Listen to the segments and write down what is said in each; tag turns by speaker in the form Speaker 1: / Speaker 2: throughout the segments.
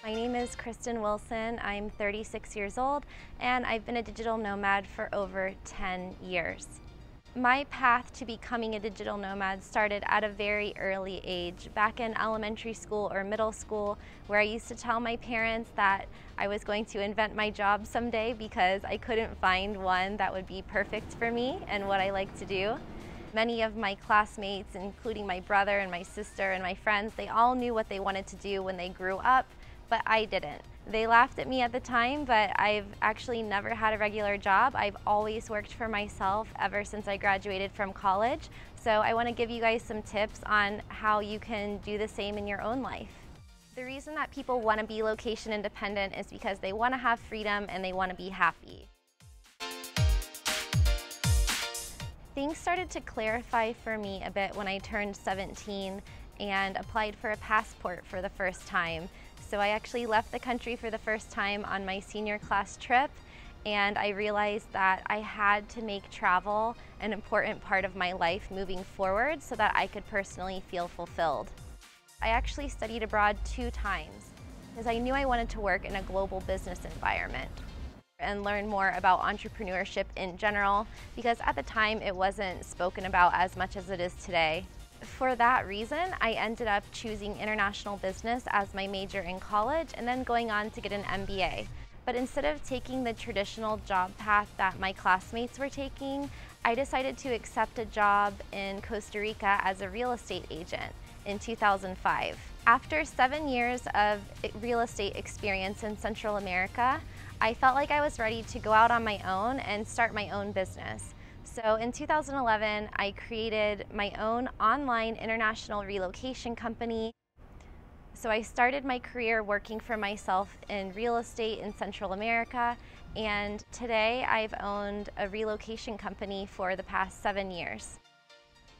Speaker 1: My name is Kristin Wilson. I'm 36 years old and I've been a digital nomad for over 10 years. My path to becoming a digital nomad started at a very early age, back in elementary school or middle school, where I used to tell my parents that I was going to invent my job someday because I couldn't find one that would be perfect for me and what I like to do. Many of my classmates, including my brother and my sister and my friends, they all knew what they wanted to do when they grew up, but I didn't. They laughed at me at the time, but I've actually never had a regular job. I've always worked for myself ever since I graduated from college. So I want to give you guys some tips on how you can do the same in your own life. The reason that people want to be location independent is because they want to have freedom and they want to be happy. Things started to clarify for me a bit when I turned 17 and applied for a passport for the first time. So I actually left the country for the first time on my senior class trip, and I realized that I had to make travel an important part of my life moving forward so that I could personally feel fulfilled. I actually studied abroad 2 times because I knew I wanted to work in a global business environment and learn more about entrepreneurship in general, because at the time it wasn't spoken about as much as it is today. For that reason, I ended up choosing international business as my major in college and then going on to get an MBA. But instead of taking the traditional job path that my classmates were taking, I decided to accept a job in Costa Rica as a real estate agent in 2005. After 7 years of real estate experience in Central America, I felt like I was ready to go out on my own and start my own business. So in 2011, I created my own online international relocation company. So I started my career working for myself in real estate in Central America, and today I've owned a relocation company for the past 7 years.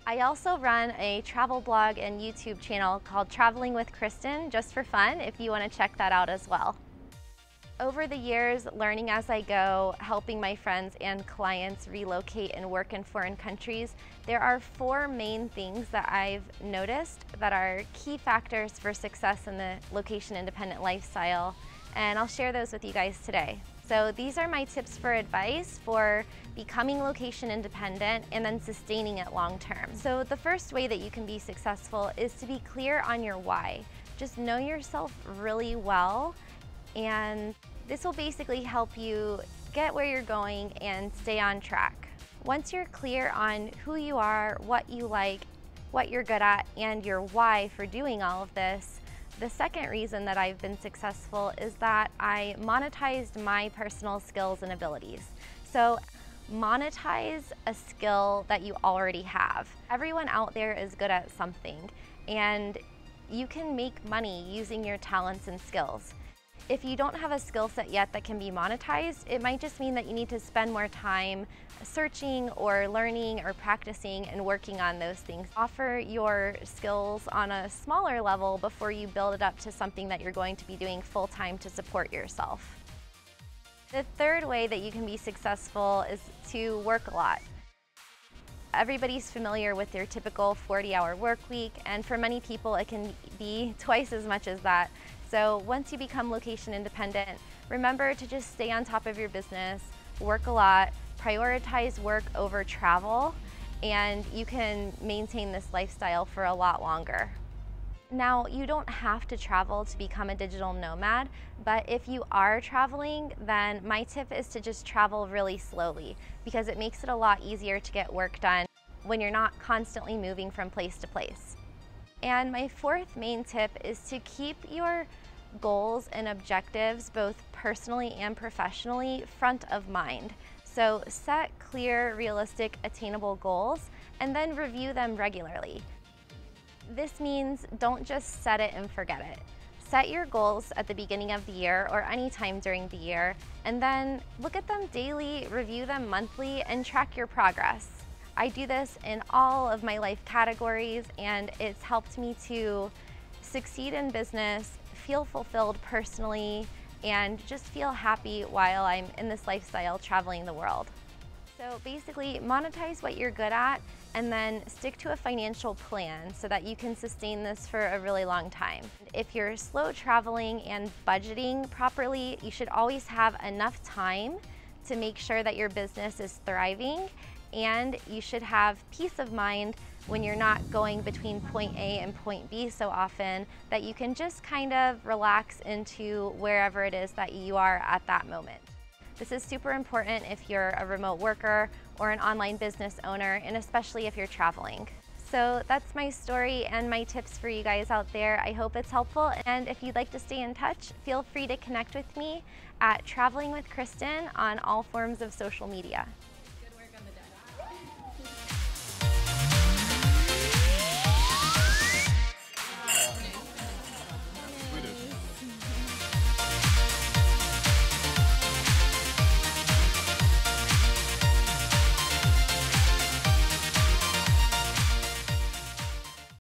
Speaker 1: I also run a travel blog and YouTube channel called Traveling with Kristin, just for fun, if you want to check that out as well. Over the years, learning as I go, helping my friends and clients relocate and work in foreign countries, there are 4 main things that I've noticed that are key factors for success in the location-independent lifestyle, and I'll share those with you guys today. So these are my tips for advice for becoming location independent and then sustaining it long term. So the first way that you can be successful is to be clear on your why. Just know yourself really well, and this will basically help you get where you're going and stay on track. Once you're clear on who you are, what you like, what you're good at, and your why for doing all of this, the second reason that I've been successful is that I monetized my personal skills and abilities. So monetize a skill that you already have. Everyone out there is good at something, and you can make money using your talents and skills. If you don't have a skill set yet that can be monetized, it might just mean that you need to spend more time searching or learning or practicing and working on those things. Offer your skills on a smaller level before you build it up to something that you're going to be doing full-time to support yourself. The third way that you can be successful is to work a lot. Everybody's familiar with their typical 40-hour work week, and for many people it can be twice as much as that. So once you become location independent, remember to just stay on top of your business, work a lot, prioritize work over travel, and you can maintain this lifestyle for a lot longer. Now, you don't have to travel to become a digital nomad, but if you are traveling, then my tip is to just travel really slowly, because it makes it a lot easier to get work done when you're not constantly moving from place to place. And my fourth main tip is to keep your goals and objectives, both personally and professionally, front of mind. So set clear, realistic, attainable goals, and then review them regularly. This means don't just set it and forget it. Set your goals at the beginning of the year or any time during the year, and then look at them daily, review them monthly, and track your progress. I do this in all of my life categories, and it's helped me to succeed in business, feel fulfilled personally, and just feel happy while I'm in this lifestyle traveling the world. So basically, monetize what you're good at and then stick to a financial plan so that you can sustain this for a really long time. If you're slow traveling and budgeting properly, you should always have enough time to make sure that your business is thriving, and you should have peace of mind when you're not going between point A and point B so often, that you can just kind of relax into wherever it is that you are at that moment. This is super important if you're a remote worker or an online business owner, and especially if you're traveling. So that's my story and my tips for you guys out there. I hope it's helpful, and if you'd like to stay in touch, feel free to connect with me at Traveling with Kristin on all forms of social media.